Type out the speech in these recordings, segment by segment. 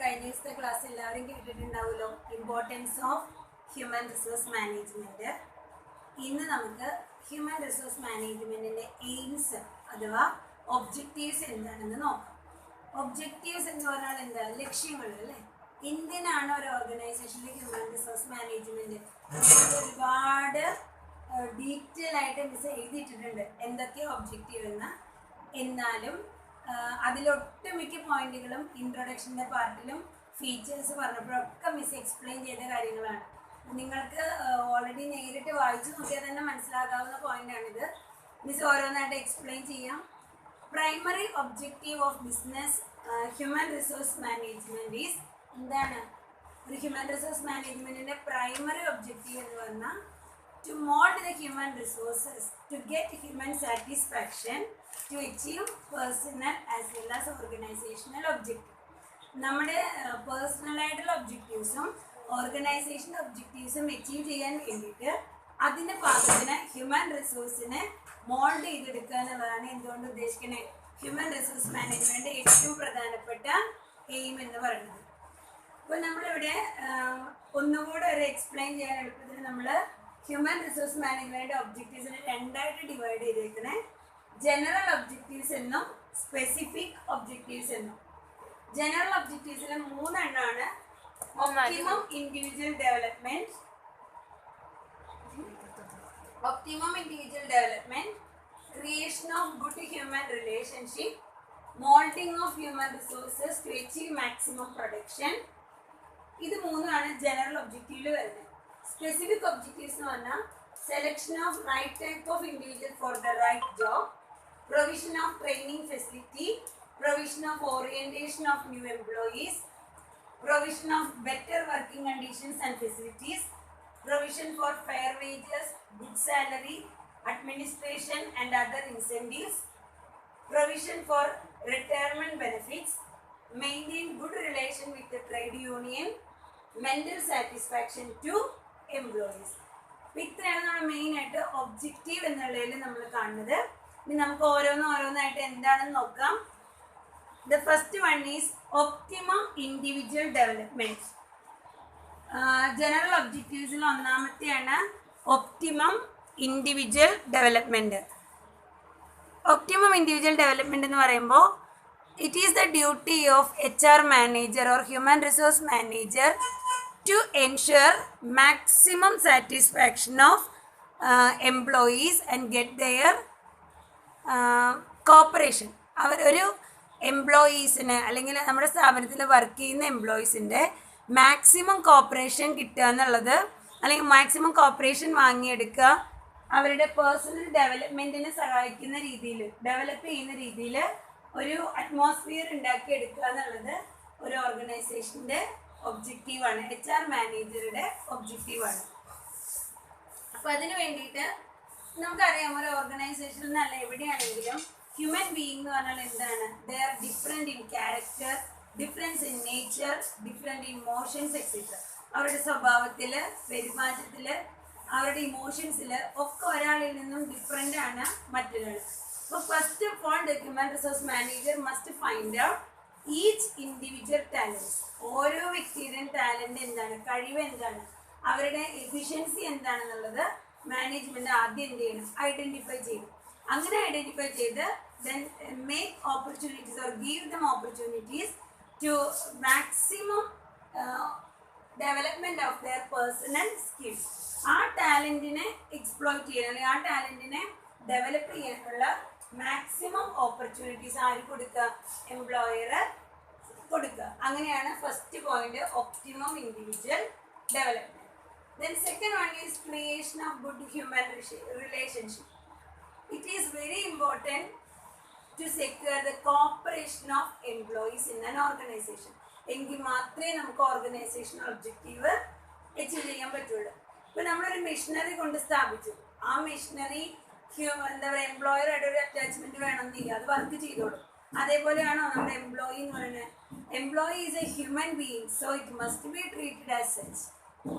കഴിഞ്ഞ ദിവസത്തെ ക്ലാസ് എല്ലാവരും കേട്ടിട്ടുണ്ടാവുമല്ലോ, importance of human resource management. ഇന്ന് നമുക്ക് ഹ്യൂമൻ റിസോഴ്സ് മാനേജ്മെന്റിന്റെ എയിംസ് അഥവാ ഒബ്ജക്റ്റീവ്സ് എന്താണെന്ന് നോക്കാം. ഒബ്ജക്റ്റീവ്സ് എന്ന് പറഞ്ഞാൽ എന്താ? ലക്ഷ്യങ്ങൾ അല്ലേ? എന്തിനാണ് ഒരു ഓർഗനൈസേഷനിൽ ഹ്യൂമൻ റിസോഴ്സ് മാനേജ്മെന്റ്? ഒരുപാട് ഡീറ്റെയിൽ ആയിട്ട് മിസ് എഴുതിയിട്ടിട്ടുണ്ട് എന്തൊക്കെയാണ് ഒബ്ജക്റ്റീവ് എന്ന്. എന്നാലും അതിലൊട്ടുമിക്ക പോയിന്റുകളും ഇൻട്രൊഡക്ഷൻ്റെ പാർട്ടിലും ഫീച്ചേഴ്സ് പറഞ്ഞപ്പോഴൊക്കെ മിസ് എക്സ്പ്ലെയിൻ ചെയ്ത കാര്യങ്ങളാണ്. നിങ്ങൾക്ക് ഓൾറെഡി നേരിട്ട് വായിച്ചു നോക്കിയാൽ തന്നെ മനസ്സിലാകാവുന്ന പോയിന്റാണിത്. മിസ് ഓരോന്നായിട്ട് എക്സ്പ്ലെയിൻ ചെയ്യാം. Primary objective of business human resource management is എന്താണ്? ഒരു ഹ്യൂമൻ റിസോഴ്സ് മാനേജ്മെന്റിന്റെ പ്രൈമറി ഒബ്ജക്റ്റീവ് എന്ന് പറഞ്ഞാൽ to mold the human resources to get human satisfaction to achieve personal as well as organizational objectives. നമ്മുടെ personal ആയിട്ടുള്ള ഒബ്ജക്റ്റീവ്സും organisational ഒബ്ജക്റ്റീവ്സും achieve ചെയ്യാൻ വേണ്ടിയിട്ട് അതിൻ്റെ പാകത്തിന് ഹ്യൂമൻ റിസോഴ്സിനെ മോൾഡ് ചെയ്തെടുക്കുക എന്നുള്ളതാണ് എന്തുകൊണ്ട് ഉദ്ദേശിക്കുന്നത് ഹ്യൂമൻ റിസോഴ്സ് മാനേജ്മെന്റ് ഏറ്റവും പ്രധാനപ്പെട്ട എയിം എന്ന് പറയുന്നത്. അപ്പോൾ നമ്മളിവിടെ ഒന്നുകൂടെ ഒരു എക്സ്പ്ലെയിൻ ചെയ്യാൻ എളുപ്പത്തിന് നമ്മൾ ഹ്യൂമൻ റിസോഴ്സ് മാനേജ്മെന്റ് ഒബ്ജക്റ്റീവ്സിനെ രണ്ടായിട്ട് ഡിവൈഡ് ചെയ്തേക്കണേ. ജനറൽ ഒബ്ജക്റ്റീവ്സ് എന്നും സ്പെസിഫിക് ഒബ്ജക്റ്റീവ്സ് എന്നും. ജനറൽ ഒബ്ജക്റ്റീവ്സിൽ മൂന്നെണ്ണമാണ്. Optimum individual development, creation of good human relationship, moulding of human resources to achieve maximum production. ഇത് മൂന്നുമാണ് ജനറൽ ഒബ്ജക്റ്റീവിൽ വരുന്നത്. Specific objectives എന്ന് പറഞ്ഞാൽ selection of right type of individual for the right job, provision of training facility, provision of orientation of new employees, provision of better working conditions and facilities, provision for fair wages, good salary, administration and other incentives, provision for retirement benefits, maintain good relation with the trade union, mental satisfaction to employees. അപ്പം ഇത്രയാണ് നമ്മൾ മെയിനായിട്ട് objective എന്നുള്ളതിൽ നമ്മൾ കാണുന്നത്. ഇനി നമുക്ക് ഓരോന്നായിട്ട് എന്താണെന്ന് നോക്കാം. The first one is optimum individual development. General ഒബ്ജക്റ്റീവ്സിൽ ഒന്നാമത്തെയാണ് optimum individual development. Optimum individual development എന്ന് പറയുമ്പോൾ it is the duty of HR manager or human resource manager to ensure maximum satisfaction of employees and get their cooperation. ഒരു എംപ്ലോയീസിന് അല്ലെങ്കിൽ നമ്മുടെ സ്ഥാപനത്തിൽ work ചെയ്യുന്ന എംപ്ലോയീസിൻ്റെ maximum corporation കിട്ടുക എന്നുള്ളത്, അല്ലെങ്കിൽ മാക്സിമം കോപ്പറേഷൻ വാങ്ങിയെടുക്കുക, അവരുടെ പേഴ്സണൽ ഡെവലപ്മെൻറ്റിനെ സഹായിക്കുന്ന രീതിയിൽ, ഡെവലപ്പ് ചെയ്യുന്ന രീതിയിൽ ഒരു അറ്റ്മോസ്ഫിയർ ഉണ്ടാക്കിയെടുക്കുക എന്നുള്ളത് ഒരു ഓർഗനൈസേഷൻ്റെ ഒബ്ജക്റ്റീവാണ്, HR മാനേജറുടെ ഒബ്ജക്റ്റീവാണ്. അപ്പോൾ അതിന് വേണ്ടിയിട്ട് നമുക്കറിയാം, ഒരു ഓർഗനൈസേഷനിൽ നിന്നല്ല എവിടെയാണെങ്കിലും ഹ്യൂമൻ ബീയിങ് എന്ന് പറഞ്ഞാൽ എന്താണ്? They are different in character, difference in nature, different in emotions etcetera. അവരുടെ സ്വഭാവത്തിൽ, പെരുമാറ്റത്തിൽ, അവരുടെ ഇമോഷൻസിൽ ഒക്കെ ഒരാളിൽ നിന്നും ഡിഫറെൻ്റ് ആണ് മറ്റൊരാൾ. അപ്പോൾ first of all the human resource manager must find out each individual talents. ഓരോ വ്യക്തിയുടെയും ടാലന്റ് എന്താണ്, കഴിവ് എന്താണ്, അവരുടെ എഫിഷ്യൻസി എന്താണെന്നുള്ളത് മാനേജ്മെന്റ് ആദ്യം എന്ത് ചെയ്യണം? ഐഡന്റിഫൈ ചെയ്യണം. അങ്ങനെ ഐഡന്റിഫൈ ചെയ്ത് then make opportunities or give them opportunities to maximum development of their personal skills. ആ ടാലന്റിനെ എക്സ്പ്ലോയിറ്റ് ചെയ്യാൻ, അല്ലെങ്കിൽ ആ ടാലന്റിനെ ഡെവലപ്പ് ചെയ്യാനുള്ള മാക്സിമം ഓപ്പർച്യൂണിറ്റീസ് ആര് കൊടുക്കുക? എംപ്ലോയർ കൊടുക്കുക. അങ്ങനെയാണ് first point optimum individual development. Then second one is creation of good human relationship. It is very important to secure the cooperation of employees in an organisation. എങ്കിൽ മാത്രമേ നമുക്ക് organisation objective achieve ചെയ്യാൻ പറ്റുള്ളൂ. ഇപ്പോൾ നമ്മളൊരു machinery കൊണ്ട് സ്ഥാപിച്ചു, ആ മെഷീനറി എന്താ പറയുക, എംപ്ലോയറായിട്ട് ഒരു അറ്റാച്ച്മെന്റ് വേണമെന്നില്ല, അത് വർക്ക് ചെയ്തോളും. അതേപോലെയാണോ നമ്മുടെ എംപ്ലോയി എന്ന് പറയുന്നത്? Employee is A human being, so it must be treated as such.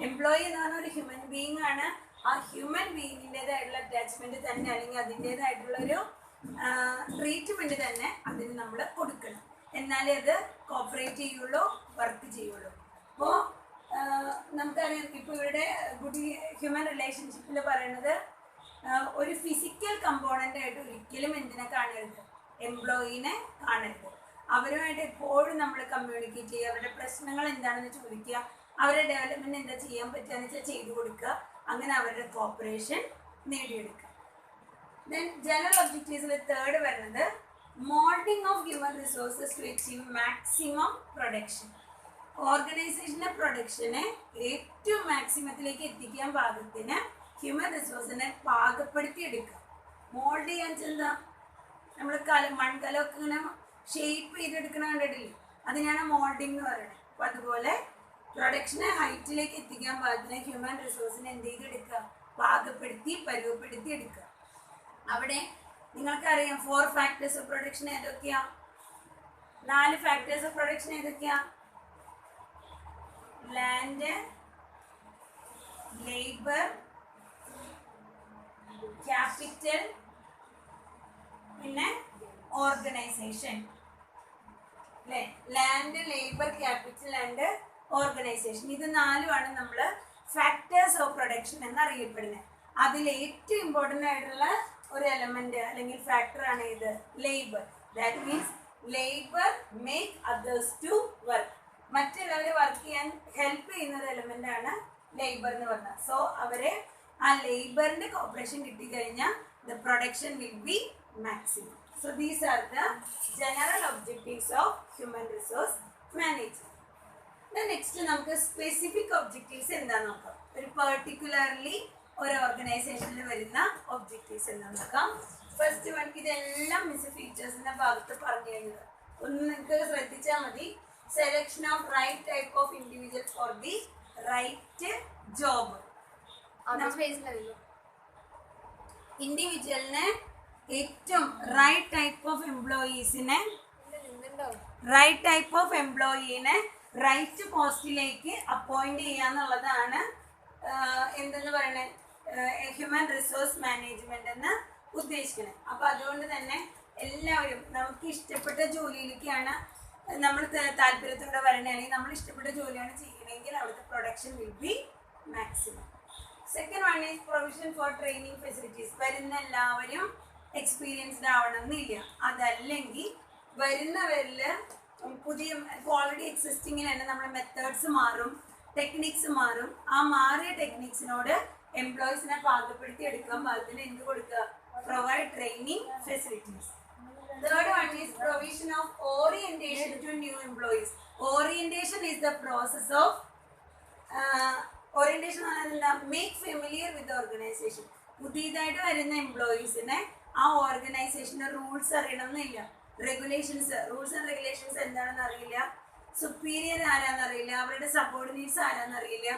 Employee എന്ന് പറഞ്ഞ ഒരു ഹ്യൂമൻ ബീയിങ് ആണ്. ആ ഹ്യൂമൻ ബീയിങ്ങിൻ്റെതായിട്ടുള്ള അറ്റാച്ച്മെന്റ് തന്നെ, അല്ലെങ്കിൽ അതിൻ്റെതായിട്ടുള്ള ഒരു ട്രീറ്റ്മെന്റ് തന്നെ അതിന് നമ്മൾ കൊടുക്കണം. എന്നാലേ അത് കോപ്പറേറ്റ് ചെയ്യുള്ളൂ, വർക്ക് ചെയ്യുള്ളൂ. അപ്പോൾ നമുക്കറിയാം ഇപ്പോൾ ഇവിടെ ഗുഡ് ഹ്യൂമൻ റിലേഷൻഷിപ്പിൽ പറയുന്നത് ഒരു ഫിസിക്കൽ കമ്പോണൻ്റ് ആയിട്ട് ഒരിക്കലും എന്തിനെ കാണരുത്, എംപ്ലോയീനെ കാണരുത്. അവരുമായിട്ട് എപ്പോഴും നമ്മൾ കമ്മ്യൂണിക്കേറ്റ് ചെയ്യുക, അവരുടെ പ്രശ്നങ്ങൾ എന്താണെന്ന് ചോദിക്കുക, അവരുടെ ഡെവലപ്മെൻറ്റ് എന്താ ചെയ്യാൻ പറ്റുകയെന്ന് വെച്ചാൽ ചെയ്തു കൊടുക്കുക, അങ്ങനെ അവരുടെ കോപ്പറേഷൻ നേടിയെടുക്കുക. ദെൻ ജനറൽ ഒബ്ജക്റ്റീവ്സിൽ തേർഡ് വരുന്നത് moulding of human resources to achieve maximum production. ഓർഗനൈസേഷൻ്റെ പ്രൊഡക്ഷനെ ഏറ്റവും മാക്സിമത്തിലേക്ക് എത്തിക്കാൻ പാകത്തിന് ഹ്യൂമൻ റിസോഴ്സിനെ പാകപ്പെടുത്തി എടുക്കുക. മോൾഡ് ചെയ്യാൻ എന്താ, നമ്മൾ മൺകലമൊക്കെ ഇങ്ങനെ ഷേപ്പ് ചെയ്തെടുക്കണ കണ്ടിട്ടില്ലേ, അതിനാണ് മോൾഡിംഗ് എന്ന് പറയുന്നത്. അപ്പം അതുപോലെ പ്രൊഡക്ഷനെ ഹൈറ്റിലേക്ക് എത്തിക്കാൻ പാകത്തിന് ഹ്യൂമൻ റിസോഴ്സിനെ എന്ത് ചെയ്തെടുക്കുക, പാകപ്പെടുത്തി പരുവപ്പെടുത്തി എടുക്കുക. അവിടെ നിങ്ങൾക്കറിയാം 4 ഫാക്ടേഴ്സ് ഓഫ് പ്രൊഡക്ഷൻ ഏതൊക്കെയാ, 4 ഫാക്ടേഴ്സ് ഓഫ് പ്രൊഡക്ഷൻ ഏതൊക്കെയാ? ലാൻഡ്, ലേബർ, ക്യാപിറ്റൽ, പിന്നെ ഓർഗനൈസേഷൻ അല്ലേ. Land, labour, capital and organisation, ഇത് 4ആണ് നമ്മൾ ഫാക്ടേഴ്സ് ഓഫ് പ്രൊഡക്ഷൻ എന്നറിയപ്പെടുന്നത്. അതിൽ ഏറ്റവും ഇമ്പോർട്ടൻ്റ് ആയിട്ടുള്ള ഒരു എലമെന്റ് അല്ലെങ്കിൽ ഫാക്ടറാണ് ഇത് labour. That means labour make others to work. മറ്റുള്ളവരെ വർക്ക് ചെയ്യാൻ ഹെൽപ്പ് ചെയ്യുന്ന ഒരു എലമെന്റ് ആണ് ലേബർ എന്ന് പറഞ്ഞാൽ. സോ അവരെ ആ ലേബറിന്റെ കോപ്പറേഷൻ കിട്ടിക്കഴിഞ്ഞാൽ the production will be maximum. So these are the general objectives of human resource management. Next നമുക്ക് സ്പെസിഫിക് ഒബ്ജക്റ്റീവ്സ് എന്താണെന്ന് നോക്കാം. ഒരു പെർട്ടിക്കുലർലി ഒരു ഓർഗനൈസേഷനിൽ വരുന്ന ഒബ്ജക്റ്റീവ്സ് എന്താണെന്ന് നോക്കാം. ഫസ്റ്റ് വൺ, ഇതെല്ലാം മിസ് ഫീച്ചേഴ്സിന്റെ ഭാഗത്ത് പറഞ്ഞു കഴിഞ്ഞത് ഒന്ന് നിങ്ങൾക്ക് ശ്രദ്ധിച്ചാൽ മതി. Selection of right type of individual for the right job. ഇൻഡിവിജ്വലിനെ ഏറ്റവും റൈറ്റ് ടൈപ്പ് ഓഫ് എംപ്ലോയീസിനെ റൈറ്റ് പോസ്റ്റിലേക്ക് അപ്പോയിന്റ് ചെയ്യാന്നുള്ളതാണ് എന്തെന്ന് പറയണേ ഹ്യൂമൻ റിസോഴ്സ് മാനേജ്മെന്റ് എന്ന് ഉദ്ദേശിക്കുന്നത്. അപ്പൊ അതുകൊണ്ട് തന്നെ എല്ലാവരും നമുക്ക് ഇഷ്ടപ്പെട്ട ജോലിയിലേക്കാണ് നമ്മൾ താല്പര്യത്തോടെ വരണേ, അല്ലെങ്കിൽ നമ്മൾ ഇഷ്ടപ്പെട്ട ജോലിയാണ് ചെയ്യണമെങ്കിൽ അവിടുത്തെ production will be maximum. Second one is provision for training facilities. വരുന്ന എല്ലാവരും എക്സ്പീരിയൻസ്ഡ് ആവണം എന്നില്ല. അതല്ലെങ്കിൽ വരുന്നവരിൽ പുതിയ ഓൾറെഡി എക്സിസ്റ്റിങ്ങിൽ തന്നെ നമ്മുടെ മെത്തേഡ്സ് മാറും, ടെക്നിക്സ് മാറും. ആ മാറിയ ടെക്നിക്സിനോട് എംപ്ലോയീസിനെ പാകപ്പെടുത്തി എടുക്കാൻ പാകത്തിന് എന്ത് കൊടുക്കുക, provide training facilities. Third one is provision of orientation to new employees. Orientation is the process of orientation make familiar with the organization. പുതിയതായിട്ട് വരുന്ന എംപ്ലോയീസിനെ ആ ഓർഗനൈസേഷൻ്റെ റൂൾസ് അറിയണമെന്നില്ല, റൂൾസ് ആൻഡ് റെഗുലേഷൻസ് എന്താണെന്ന് അറിയില്ല, സുപ്പീരിയർ ആരാന്നറിയില്ല, അവരുടെ സബോർഡിനേറ്റ്സ് ആരാന്നറിയില്ല,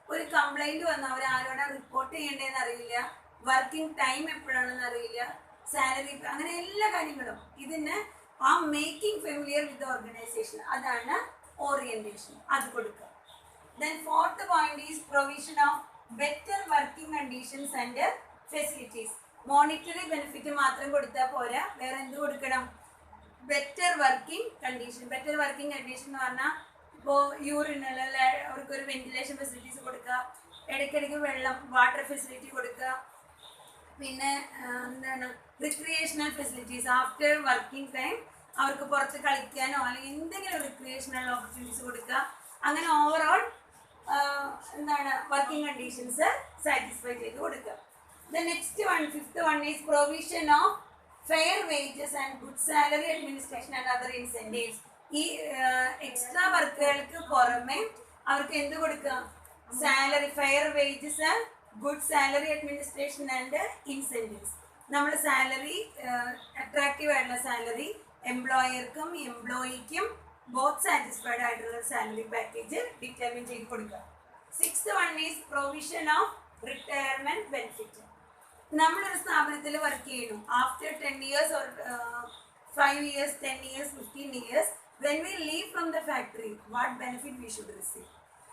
ഒരു കംപ്ലൈൻറ്റ് വന്നാൽ അവർ ആരോടാണ് റിപ്പോർട്ട് ചെയ്യേണ്ടതെന്ന് അറിയില്ല, വർക്കിംഗ് ടൈം എപ്പോഴാണെന്ന് അറിയില്ല, സാലറി, അങ്ങനെ എല്ലാ കാര്യങ്ങളും. ഇതിന് ആ മേക്കിംഗ് ഫെമിലിയർ വിത്ത് ഓർഗനൈസേഷൻ, അതാണ് ഓറിയന്റേഷൻ, അത് കൊടുക്കുക. Then fourth point is provision of better working conditions and facilities. Monetary benefit മാത്രം കൊടുത്താൽ പോരാ, വേറെ എന്ത് കൊടുക്കണം, better working condition. Better working condition എന്ന് പറഞ്ഞാൽ ഇപ്പോൾ യൂറിനൽ അവർക്കൊരു വെന്റിലേഷൻ ഫെസിലിറ്റീസ് കൊടുക്കുക, ഇടയ്ക്കിടയ്ക്ക് വാട്ടർ ഫെസിലിറ്റി കൊടുക്കുക, പിന്നെ എന്താണ് recreational facilities. After working time അവർക്ക് പുറത്ത് കളിക്കാനോ അല്ലെങ്കിൽ എന്തെങ്കിലും റിക്രിയേഷണൽ ഓപ്പർച്യൂണിറ്റീസ് കൊടുക്കുക. അങ്ങനെ ഓവറോൾ എന്താണ് വർക്കിംഗ് കണ്ടീഷൻസ് സാറ്റിസ്ഫൈ ചെയ്ത് കൊടുക്കുക. The next one, fifth one is provision of fair wages and good salary administration and other incentives. ഈ എക്സ്ട്രാ വർക്കുകൾക്ക് പുറമെ അവർക്ക് എന്ത് കൊടുക്കുക, salary, fair wages, good salary administration and incentives. നമ്മൾ സാലറി, അട്രാക്റ്റീവ് ആയിട്ടുള്ള salary, എംപ്ലോയർക്കും എംപ്ലോയിക്കും both satisfied ആയിട്ടുള്ള salary package determine ചെയ്ത് കൊടുക്കുക. Sixth one is provision of retirement benefit. നമ്മളൊരു സ്ഥാപനത്തിൽ വർക്ക് ചെയ്യുന്നു, after 10 years or 5 years, 10 years, 15 years, when we leave from the factory, what benefit we should receive?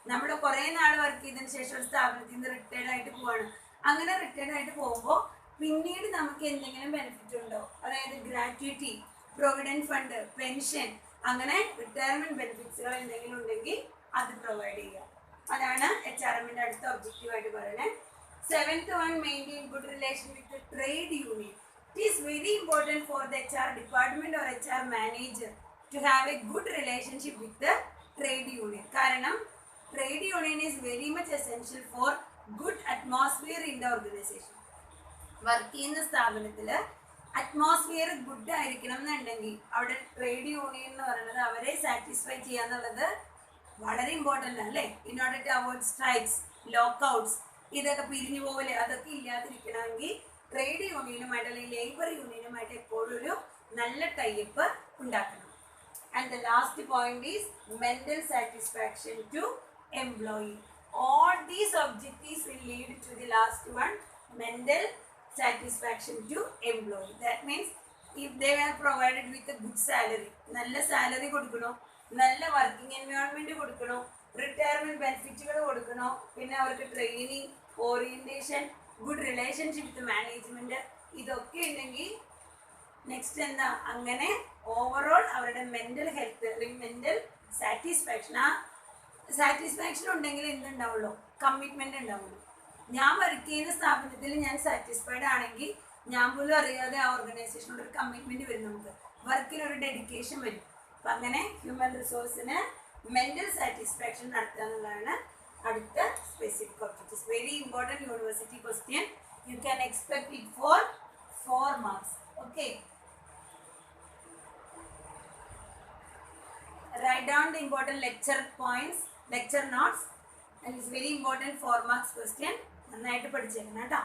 നമ്മൾ കുറേ നാൾ work ചെയ്തതിന് ശേഷം ഒരു സ്ഥാപനത്തിൽ നിന്ന് റിട്ടയർഡ് ആയിട്ട് പോവാണ്. അങ്ങനെ റിട്ടയർഡ് ആയിട്ട് പോകുമ്പോൾ പിന്നീട് നമുക്ക് എന്തെങ്കിലും ബെനിഫിറ്റ് ഉണ്ടോ, അതായത് ഗ്രാറ്റുവിറ്റി, പ്രൊവിഡൻറ്റ് ഫണ്ട്, പെൻഷൻ, അങ്ങനെ റിട്ടയർമെന്റ് ബെനിഫിറ്റ്സുകൾ എന്തെങ്കിലും ഉണ്ടെങ്കിൽ അത് പ്രൊവൈഡ് ചെയ്യുക. അതാണ് HRMന്റെ അടുത്ത ഒബ്ജക്റ്റീവായിട്ട് പറയുന്നത്. 7th one, maintain good relation with the trade union. It is very important for the HR department or HR manager to have a good relationship with the trade union. കാരണം trade union is very much essential for good atmosphere in the organization. Work ചെയ്യുന്ന സ്ഥാപനത്തിൽ atmosphere good ആയിരിക്കണം എന്നുണ്ടെങ്കിൽ അവിടെ trade union എന്ന് പറയുന്നത് അവരെ satisfy ചെയ്യാന്നുള്ളത് വളരെ ഇമ്പോർട്ടൻ്റ് അല്ലേ. In order to avoid strikes, lockouts, ഇതൊക്കെ പിരിഞ്ഞു പോകല് അതൊക്കെ ഇല്ലാതിരിക്കണമെങ്കിൽ ട്രേഡ് യൂണിയനുമായിട്ട് അല്ലെങ്കിൽ ലേബർ യൂണിയനുമായിട്ട് എപ്പോഴും ഒരു നല്ല ടൈപ്പ് ഉണ്ടാക്കണം. And the last point is mental satisfaction to employee. All these objectives will lead to the last one, mental satisfaction to employee. That means if they were provided with a good salary, നല്ല salary കൊടുക്കണോ, നല്ല working environment കൊടുക്കണോ, retirement ബെനിഫിറ്റുകൾ കൊടുക്കണോ, പിന്നെ അവർക്ക് training, orientation, good relationship with management, ഇതൊക്കെ ഉണ്ടെങ്കിൽ next എന്താ, അങ്ങനെ ഓവറോൾ അവരുടെ മെന്റൽ ഹെൽത്ത് അല്ലെങ്കിൽ മെന്റൽ സാറ്റിസ്ഫാക്ഷൻ, ആ സാറ്റിസ്ഫാക്ഷൻ ഉണ്ടെങ്കിൽ എന്തുണ്ടാവുള്ളൂ, കമ്മിറ്റ്മെന്റ് ഉണ്ടാവുള്ളൂ. ഞാൻ വർക്ക് ചെയ്യുന്ന സ്ഥാപനത്തിൽ ഞാൻ സാറ്റിസ്ഫൈഡ് ആണെങ്കിൽ ഞാൻ പോലും അറിയാതെ ആ ഓർഗനൈസേഷനോട് ഒരു കമ്മിറ്റ്മെന്റ് വരും, നമുക്ക് വർക്കിനൊരു ഡെഡിക്കേഷൻ വരും. അപ്പം അങ്ങനെ ഹ്യൂമൻ റിസോഴ്സിന് മെന്റൽ സാറ്റിസ്ഫാക്ഷൻ നടത്തുക എന്നുള്ളതാണ് അടുത്ത specific objectives. Very important university question. You can expect it for 4 marks. Okay. Write down the important lecture points, lecture notes, and it's very important 4 marks question. നന്നായിട്ട് പഠിച്ചേക്കണം കേട്ടോ.